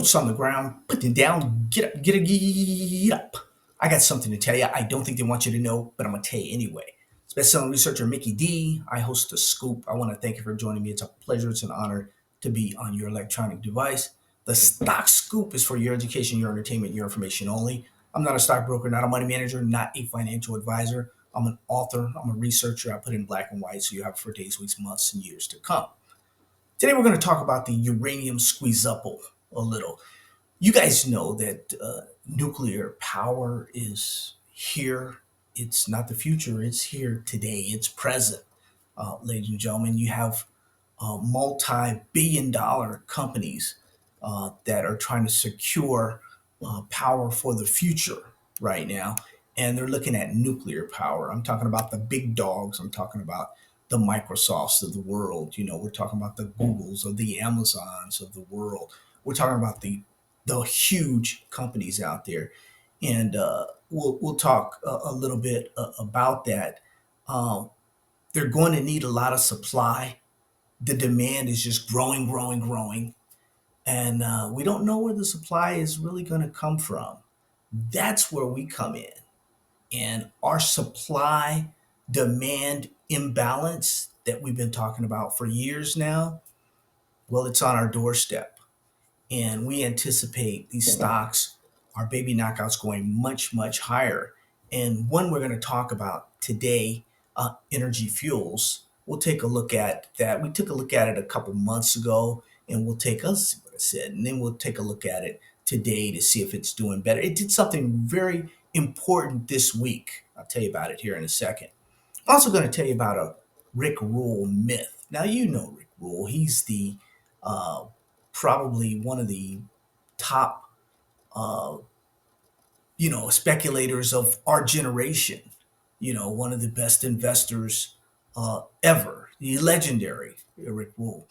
Boots on the ground, put them down, get up. I got something to tell you. I don't think they want you to know, but I'm going to tell you anyway. It's best-selling researcher Mickey D. I host The Scoop. I want to thank you for joining me. It's a pleasure. It's an honor to be on your electronic device. The Stock Scoop is for your education, your entertainment, your information only. I'm not a stockbroker, not a money manager, not a financial advisor. I'm an author. I'm a researcher. I put it in black and white so you have it for days, weeks, months, and years to come. Today we're going to talk about the uranium squeeze-up a little. You guys know that nuclear power is here. It's not the future. It's here today. It's present. Ladies and gentlemen, you have multi-billion dollar companies that are trying to secure power for the future right now. And they're looking at nuclear power. I'm talking about the big dogs. I'm talking about the Microsofts of the world. We're talking about the Googles or the Amazons of the world. We're talking about the huge companies out there, and we'll talk a little bit about that. Um, they're going to need a lot of supply. The demand is just growing, growing, growing, and we don't know where the supply is really going to come from. That's where we come in, and our supply demand imbalance that we've been talking about for years now. Well, it's on our doorstep, and we anticipate these stocks, our baby knockouts, going much, much higher. And one we're going to talk about today, energy fuels. We'll take a look at that. We took a look at it a couple months ago, and we'll take us see what I said, and then we'll take a look at it today to see if it's doing better. It did something very important this week. I'll tell you about it here in a second. I'm also going to tell you about a Rick Rule myth. Now, you know Rick Rule. He's the uh, probably one of the top, uh, speculators of our generation. One of the best investors ever. The legendary Rick Rule.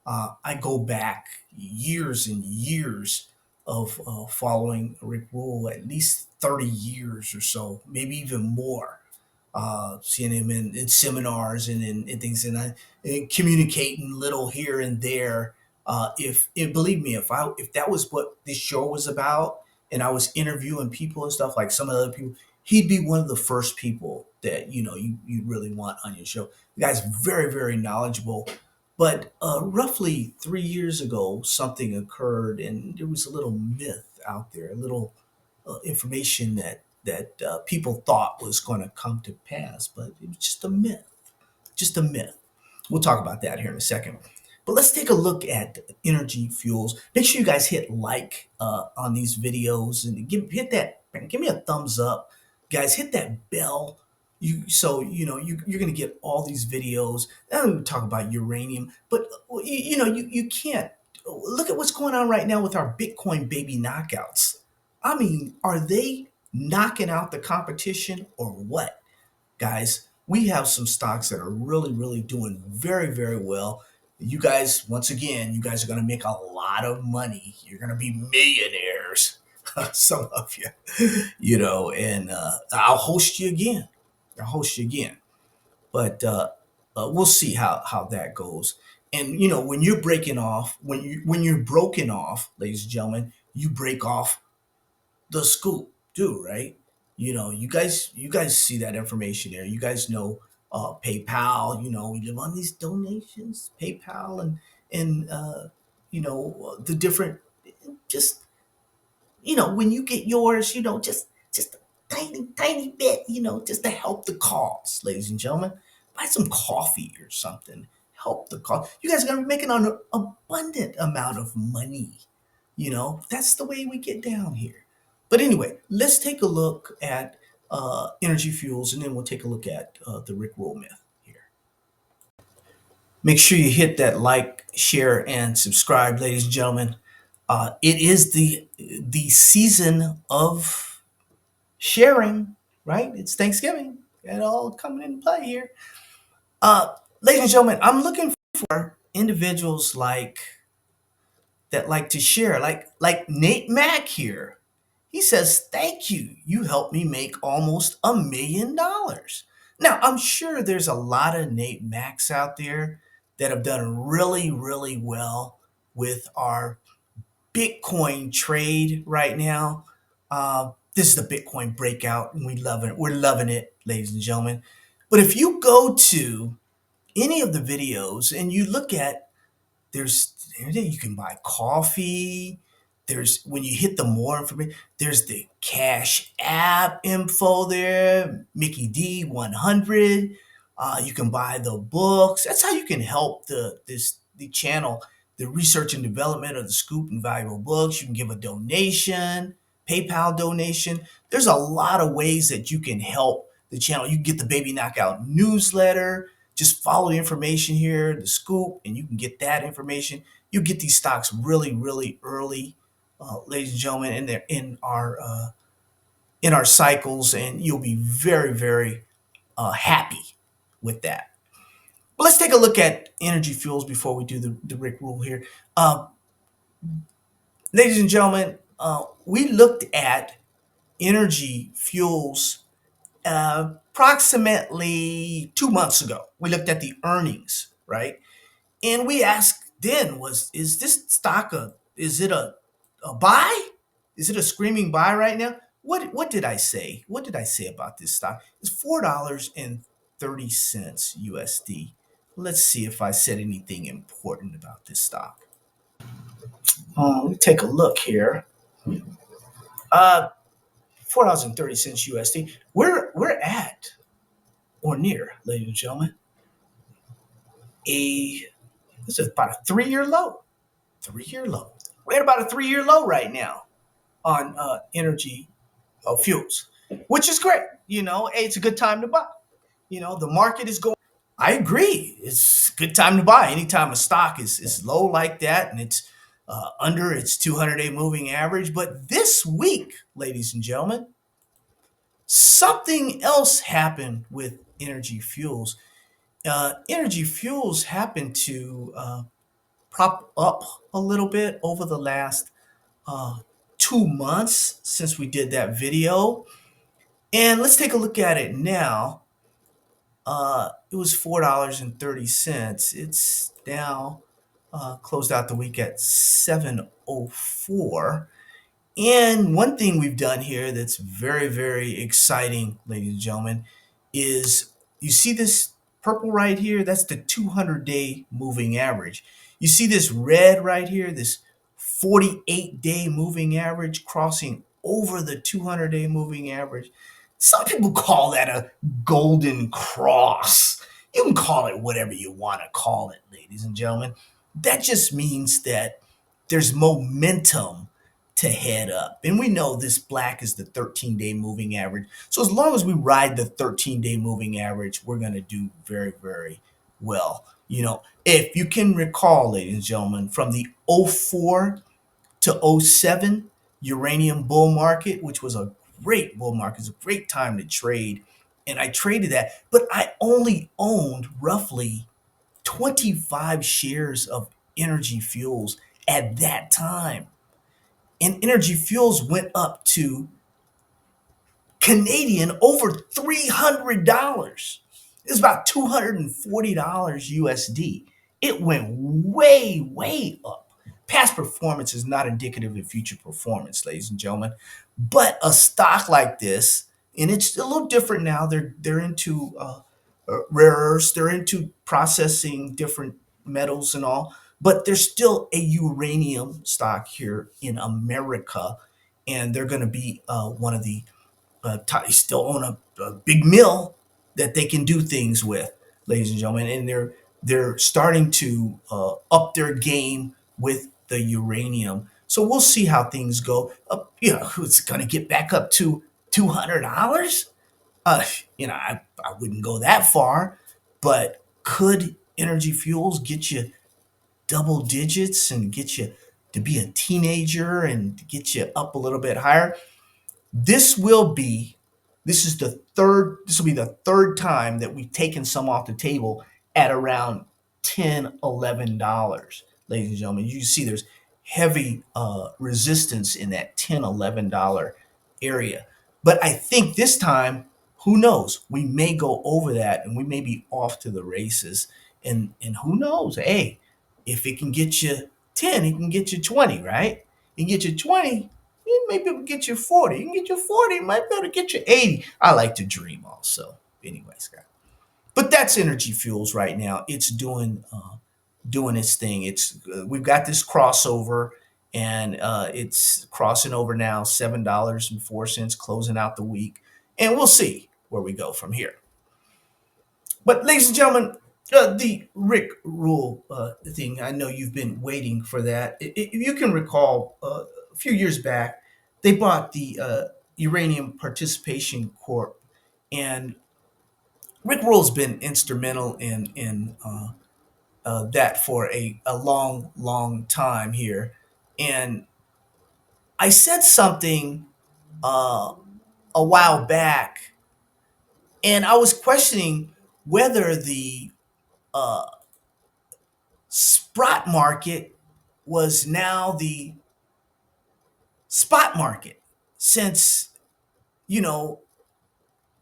I go back years and years of following Rick Rule, at least 30 years or so, maybe even more, seeing him in seminars and things, and communicating little here and there. If and believe me, if that was what this show was about, and I was interviewing people and stuff like some of the other people, he'd be one of the first people that you really want on your show. The guy's very, very knowledgeable. But roughly 3 years ago, something occurred, and there was a little myth out there, a little information that people thought was going to come to pass, but it was just a myth, just a myth. We'll talk about that here in a second. But let's take a look at energy fuels. Make sure you guys hit like on these videos and give me a thumbs up, guys. Hit that bell. You're going to get all these videos. I don't even talk about uranium, but you can't look at what's going on right now with our Bitcoin baby knockouts. I mean, are they knocking out the competition or what? Guys, we have some stocks that are really, really doing very, very well. You guys, once again, you guys are going to make a lot of money. You're going to be millionaires, some of you, and I'll host you again. I'll host you again. But we'll see how that goes. And when you're breaking off, when you're broken off, ladies and gentlemen, you break off the scoop too, right? You guys see that information there. You guys know PayPal. We live on these donations, PayPal, and the different. Just when you get yours, just a tiny, tiny bit, just to help the cause, ladies and gentlemen. Buy some coffee or something. Help the cause. You guys are gonna be making an abundant amount of money. That's the way we get down here. But anyway, let's take a look at energy fuels, and then we'll take a look at the Rick Roll myth here. Make sure you hit that like, share, and subscribe, ladies and gentlemen. It is the season of sharing, right? It's Thanksgiving. It all coming into play here. Ladies and gentlemen, I'm looking for individuals like to share, like Nate Mack here. He says, "Thank you. You helped me make almost $1 million." Now, I'm sure there's a lot of Nate Macks out there that have done really, really well with our Bitcoin trade right now. This is the Bitcoin breakout, and we love it. We're loving it, ladies and gentlemen. But if you go to any of the videos and you look at there's you can buy coffee. There's when you hit the more information, there's the Cash App info there, Mickey D 100. You can buy the books. That's how you can help the channel, the research and development of the Scoop and Valuable Books. You can give a donation, PayPal donation. There's a lot of ways that you can help the channel. You can get the Baby Knockout newsletter. Just follow the information here, the scoop, and you can get that information. You get these stocks really, really early, ladies and gentlemen, and they're in our cycles, and you'll be very, very happy with that. But let's take a look at energy fuels before we do the Rick rule here. Ladies and gentlemen, we looked at energy fuels approximately 2 months ago. We looked at the earnings, right? And we asked then is this stock is it a buy? Is it a screaming buy right now? What did I say? What did I say about this stock? It's $4.30 USD. Let's see if I said anything important about this stock. Let me take a look here. Uh, $4.30 USD. We're at or near, ladies and gentlemen, a this is about a 3-year low. 3-year low. We're at about a 3-year low right now on energy fuels, which is great. Hey, it's a good time to buy. The market is going. I agree. It's a good time to buy. Anytime a stock is low like that and it's under its 200-day moving average. But this week, ladies and gentlemen, something else happened with energy fuels. Energy fuels happened to prop up a little bit over the last uh, 2 months since we did that video. And let's take a look at it now. It was $4.30. It's now closed out the week at 704. And one thing we've done here that's very, very exciting, ladies and gentlemen, is you see this purple right here? That's the 200-day moving average. You see this red right here, this 48-day moving average crossing over the 200-day moving average. Some people call that a golden cross. You can call it whatever you want to call it, ladies and gentlemen. That just means that there's momentum to head up. And we know this black is the 13-day moving average. So as long as we ride the 13-day moving average, we're going to do very, very well. If you can recall, ladies and gentlemen, from the '04 to '07 uranium bull market, which was a great bull market, it's a great time to trade. And I traded that, but I only owned roughly 25 shares of energy fuels at that time. And energy fuels went up to Canadian over $300. It's about $240 USD. It went way, way up. Past performance is not indicative of future performance, ladies and gentlemen. But a stock like this, and it's a little different now. They're into rare earths. They're into processing different metals and all. But there's still a uranium stock here in America, and they're going to be one of the still own a big mill that they can do things with, ladies and gentlemen, and they're starting to up their game with the uranium. So we'll see how things go. It's going to get back up to $200. Uh, I wouldn't go that far, but could energy fuels get you double digits and get you to be a teenager and get you up a little bit higher? This will be this will be the third time that we've taken some off the table at around $10, $11, ladies and gentlemen. You see there's heavy resistance in that $10, $11 area. But I think this time, who knows? We may go over that and we may be off to the races. And who knows? Hey, if it can get you 10, it can get you 20, right? You can get you 20, you may be able to get you 40. You can get you 40, you might be able to get you 80. I like to dream also. Anyway, Scott. But that's Energy Fuels right now. It's doing its thing. It's we've got this crossover, and it's crossing over now, $7.04, closing out the week, and we'll see where we go from here. But, ladies and gentlemen, the Rick Rule thing, I know you've been waiting for that. You can recall a few years back, they bought the Uranium Participation Corp, and Rick Rule's been instrumental in that for a long, long time here. And I said something uh, a while back, and I was questioning whether the uh, spot market was now the spot market, since you know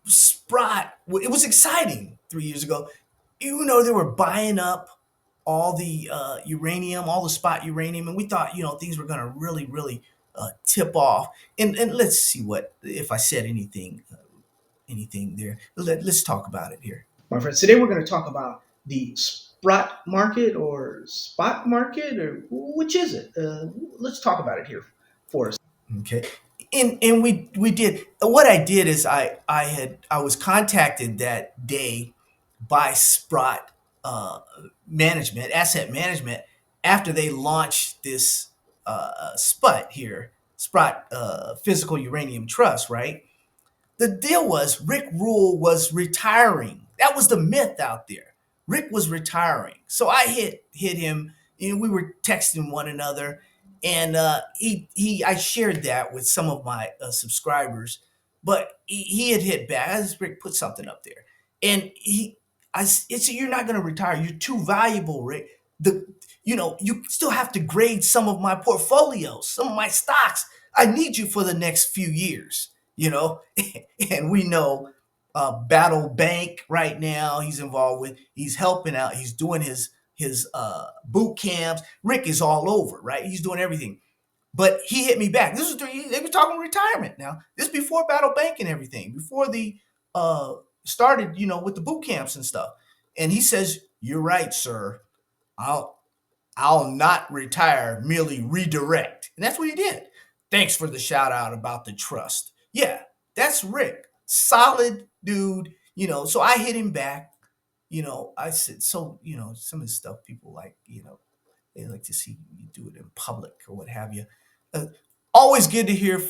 Sprott. It was exciting 3 years ago. You know, they were buying up all the uranium, all the spot uranium, and we thought things were going to really, really tip off. And let's see what if I said anything there. Let's talk about it here. My friends, today we're going to talk about the spot market or spot market, or which is it? Let's talk about it here for us. Okay. And we did what I did is I was contacted that day by Sprott management, asset management, after they launched this SPUT here, Sprott Physical Uranium Trust, right? The deal was Rick Rule was retiring. That was the myth out there. Rick was retiring. So I hit him. We were texting one another, and he I shared that with some of my subscribers, but he had hit back. I just Rick put something up there, and it's you're not going to retire. You're too valuable, Rick. The you still have to grade some of my portfolios, some of my stocks. I need you for the next few years. And we know Battle Bank right now. He's involved with. He's helping out. He's doing his boot camps. Rick is all over, right? He's doing everything. But he hit me back. This was 3 years. They were talking retirement now. This before Battle Bank and everything. Before the started, with the boot camps and stuff. And he says, "You're right, sir. I'll I'll not retire, merely redirect." And that's what he did. Thanks for the shout out about the trust. Yeah, that's Rick. Solid dude. So I hit him back. I said, so, some of the stuff people like, they like to see you do it in public or what have you. Uh, Always good to hear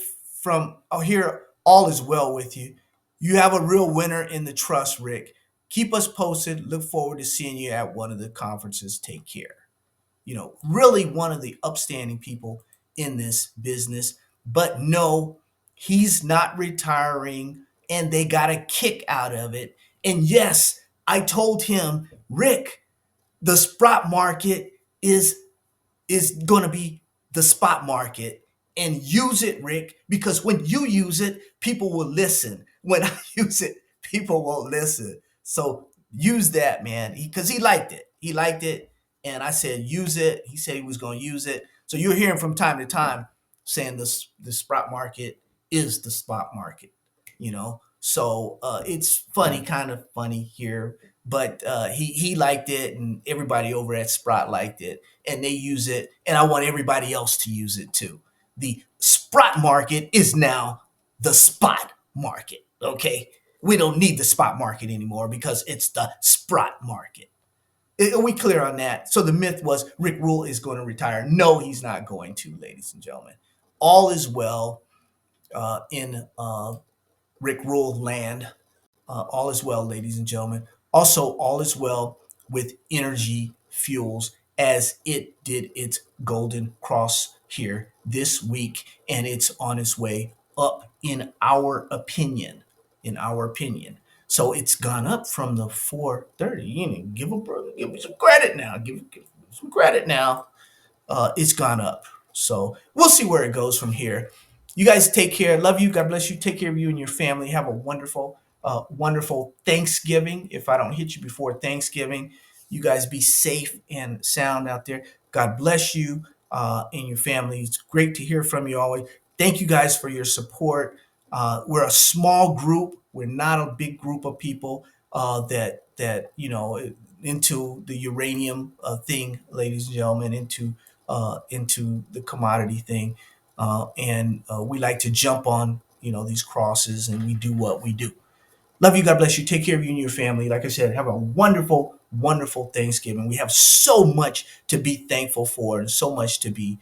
from, hear all is well with you. You have a real winner in the trust, Rick. Keep us posted. Look forward to seeing you at one of the conferences. Take care. Really one of the upstanding people in this business. But no, he's not retiring, and they got a kick out of it. And yes, I told him, Rick, the spot market is going to be the spot market, and use it, Rick, because when you use it, people will listen. When I use it, people won't listen. So use that, man, because he liked it. He liked it. And I said, use it. He said he was going to use it. So you're hearing from time to time saying the spot market is the spot market, So it's funny, kind of funny here, but he liked it, and everybody over at Sprott liked it, and they use it, and I want everybody else to use it too. The Sprott market is now the spot market. Okay, we don't need the spot market anymore because it's the Sprott market. Are we clear on that? So the myth was Rick Rule is going to retire. No, he's not going to, ladies and gentlemen. All is well in Rick Rule land. All is well, ladies and gentlemen. Also, all is well with Energy Fuels as it did its Golden Cross here this week, and it's on its way up, in our opinion. In our opinion. So it's gone up from the 430. Give me some credit now. Give some credit now. It's gone up. So we'll see where it goes from here. You guys take care. Love you. God bless you. Take care of you and your family. Have a wonderful Thanksgiving. If I don't hit you before Thanksgiving, you guys be safe and sound out there. God bless you. and your family. It's great to hear from you always. Thank you guys for your support. We're a small group. We're not a big group of people that into the uranium thing, ladies and gentlemen, into the commodity thing, and we like to jump on these crosses, and we do what we do. Love you. God bless you. Take care of you and your family. Like I said, have a wonderful, wonderful Thanksgiving. We have so much to be thankful for, and so much to be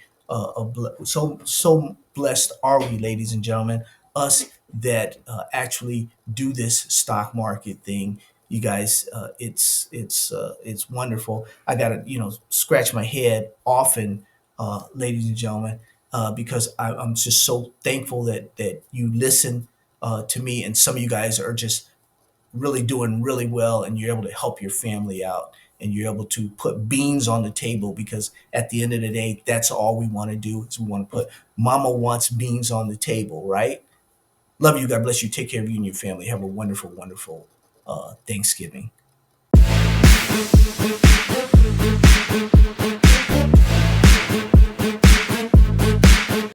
so blessed are we, ladies and gentlemen, us that actually do this stock market thing. You guys, it's wonderful. I gotta scratch my head often, ladies and gentlemen, because I'm just so thankful that you listen to me, and some of you guys are just really doing really well, and you're able to help your family out, and you're able to put beans on the table, because at the end of the day, that's all we want to do, is we want to put mama wants beans on the table, right? Love you. God bless you. Take care of you and your family. Have a wonderful, wonderful Thanksgiving.